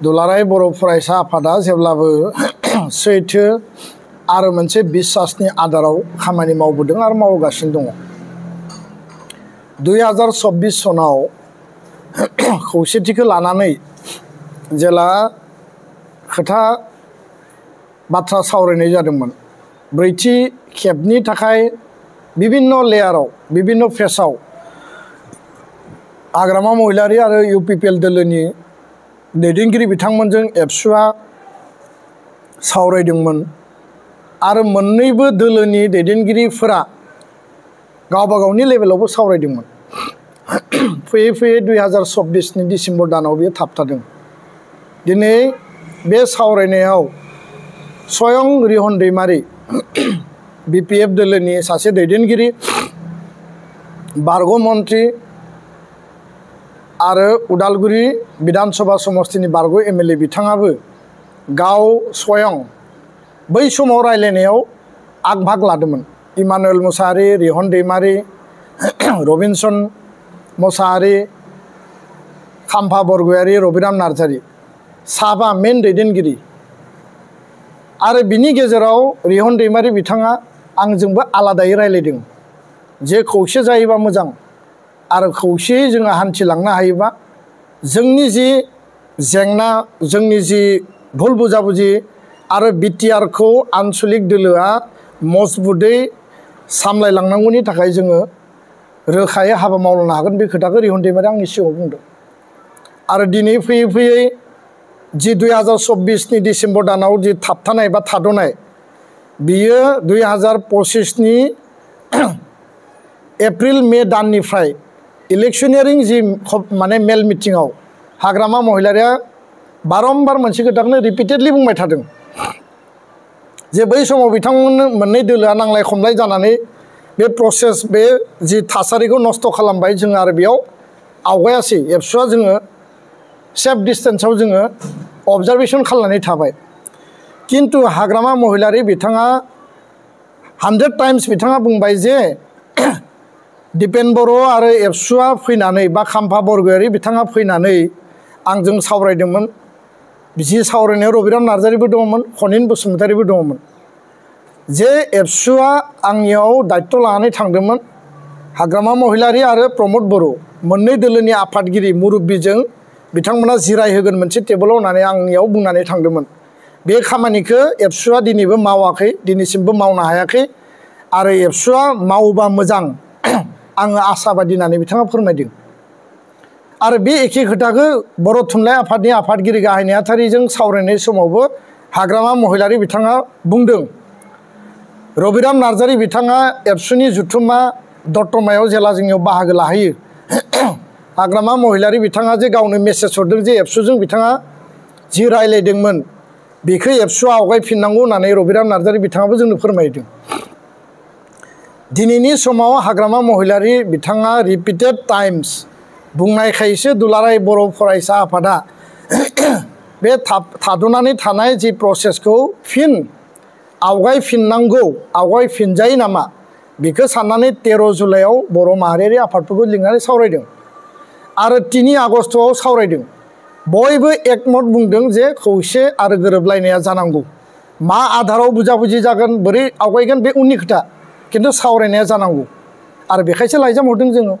दुलाराय बर' फरायसा आफादा जेब्लाबो सैथो आरो मोनसे बिसासनि आदाराव खामानि मावबोदों आरो मावगासिनो दङ। 2024 सनाव खौसेथिखौ लानानै जेला खोथा बाथ्रा सावरायनाय जादोंमोन, ब्रैथि खेबनि थाखाय विभिन्न लेयाराव विभिन्न फेसाव हाग्रामा महिलारी आरो UPPL दोलोनि दैदेनगिरि बिथांमोनजों एबसुआ सावरायदोंमोन आरो मोन्नैबो दोलोनि दैदेनगिरिफोरा गावबा गावनि लेभेलावबो सावरायदोंमोन। फैयै फैयै 2024 नि डिसेम्बर दानाव बेयो थाबथादों। दिनै बे सावरायनायाव स्वयं रिहन दैमारी BPF दोलोनि सासे दैदेनगिरि, बारग' मन्त्रि आरो उदालगुरि विधानसभा समस्तिनि बारग' MLA बिथाङाबो गाव स्वयं बै समाव रायलायनायाव आग-भाग लादोंमोन। इमानुएल मोसाहारि, रिहन दैमारी, रबिनसन मोसाहारि, खाम्फा बरगयारी, रबिराम नार्जारी साबा मेन दैदेनगिरि आरो बिनि गेजेराव रिहन दैमारी बिथाङा आंजोंबो आलादायै रायलायदों जे खौसे जायोबा मोजां आरो खौसेयै जोङो हान्थिलांनो हायोबा जोंनि जि जेंना, जोंनि जि भुल बुजाबुजि आरो BTR खौ आन्सलिक दोलोआ मजबुतै सामलायलांनांगौनि थाखाय जोङो रोखायै हाबा मावलांनो हागोन। बे खोथाखौ रिहन दैमारी आंनि सिगाङाव बुंदों। आरो दिनै फैयै फैयै जि 2024 नि डिसेम्बर दानाव जि थाबथानाय बा थाद'नाय, बियो 2025 नि एप्रिल मे दाननिफ्राय इलेक्शनियारिं जि माने मेल मिटिङाव हाग्रामा महिलारिया बारम्बार मोनसे खोथाखौनो रिपिटेडलि बुंबाय थादों जे बै समाव बिथांमोन मोननै दोलोआ नांलाय खमलाय जानानै बे प्रसेस, बे जि थासारिखौ नस्थ' खालामबाय। जों आरो बेयाव आवगायासै। एबसुआ जोङो सेफ डिस्टेन्सआव जोङो अबजारभेसन खालामनानै थाबाय। किन्तु हाग्रामा महिलारी बिथाङा 100 टाइम्स बिथाङा बुंबाय जे दिपेन बर' आरो एबसुआ फैनानै बा खाम्फा बरगयारी बिथाङा फैनानै आंजों सावरायदोंमोन। जि सावरायनायाव रबिराम नार्जारीबो दङमोन, खनिन बसुमतारीबो दङमोन। जे एबसुआ आंनियाव दायित्व लानानै थांदोंमोन हाग्रामा महिलारी आरो प्रमद बर' मोननै दोलोनि आफादगिरि मुरब्बीजों बिथांमोना जिरायहोगोन मोनसे टेबोलाव होननानै आंनियाव बुंनानै थांदोंमोन। बे खामानिखौ एबसुआ दिनैबो मावाखै, दिनैसिमबो मावनो हायाखै आरो एबसुआ मावोबा मोजां आङो आसाबादि होननानै बिथाङा फोरमायदों। आरो बे एखे खोथाखौ बर' थुनलाइ आफादनि आफादगिरि गाहाय नेहाथारिजों सावरायनाय समावबो हाग्रामा महिलारी बिथाङा बुंदों। रबिराम नार्जारी बिथाङा एबसुनि जुथुम्मा दतमायाव जेला जोंनियाव बाहागो लाहैयो, हाग्रामा महिलारी बिथाङा जे गावनो मेसेज हरदों जे एबसुजों बिथाङा जि रायलायदोंमोन बेखौ एबसुआ आवगायफिननांगौ होननानै रबिराम नार्जारी बिथाङाबो जोंनो फोरमायदों। दिनैनि समाव हाग्रामा महिलारी बिथाङा रिपिटेड टाइम्स बुंनायखायसो दुलाराय बर' फरायसा आफादा बे थाद'नानै थानाय जि प्रसेसखौ फिन आवगायफिननांगौ, आवगायफिनजायो नामा बेखौ साननानै 13 जुलाइआव बर' माहारियारि आफादफोरखौ लिंनानै सावरायदों आरो 3 आगस्तआव सावरायदों। बयबो एकमत बुंदों जे खौसे आरो गोरोबलायनाया जानांगौ। मा आधाराव बुजाबुजि जागोन, बोरै आवगायगोन बे उननि खोथा, किन्तु सावरायनाया जानांगौ आरो बेखायसो लाइजाम हरदों जोङो।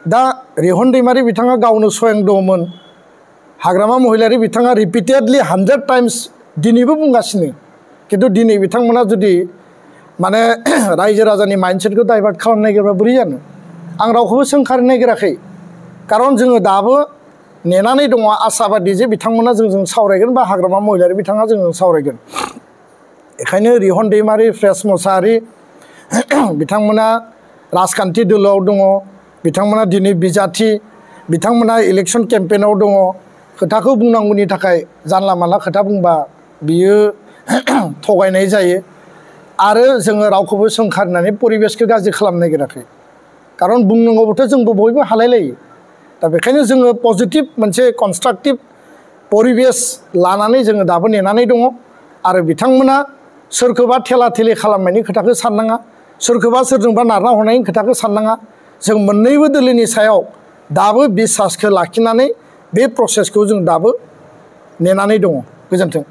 दा रिहन दैमारी बिथाङा गावनो स्वयं दङमोन। हाग्रामा महिलारी बिथाङा रिपिटेडलि 100 टाइम्स दिनैबो बुंगासिनो। किन्तु दिनै बिथांमोना जुदि माने रायजो राजानि माइन्डसेटखौ डाइभार्ट खालामनो नागिरबा बोरै जानो? आं रावखौबो सोंखारनो नागिराखै, खारन जोङो दाबो नेनानै दङ आसाबादि जे बिथांमोना जोंजों सावरायगोन बा हाग्रामा महिलारी बिथाङा जोंजों सावरायगोन। बेखायनो रिहन दैमारी, फ्रेस मोसाहारि बिथांमोना राजखान्थि दोलोआव दङ, बिथांमोना दिनै बिजाथि, बिथांमोना इलेक्सन केम्पेइनाव दङ। खोथाखौ बुंनांगौनि थाखाय जानला मानला खोथा बुंबा बियो थगायनाय जायो आरो जोङो रावखौबो सोंखारनानै परिबेसखौ गाज्रि खालामनो नागिराखै, खारन बुंनांगौबाथ' जोंबो बयबो हालायलायो। दा बेखायनो जोङो पजिटिभ मोनसे कनस्ट्राक्टिभ परिबेस लानानै जोङो दाबो नेनानै दङ आरो बिथांमोना सोरखौबा थेला थेलि खालामनायनि खोथाखौ साननाङा, सोरखौबा सोरजोंबा नारना हरनायनि खोथाखौ साननाङा। जों मोन्नैबो दोलोनि सायाव दाबो बिसासखौ लाखिनानै बे प्रसेसखौ जों दाबो नेनानै दङ। गोजोन्थों।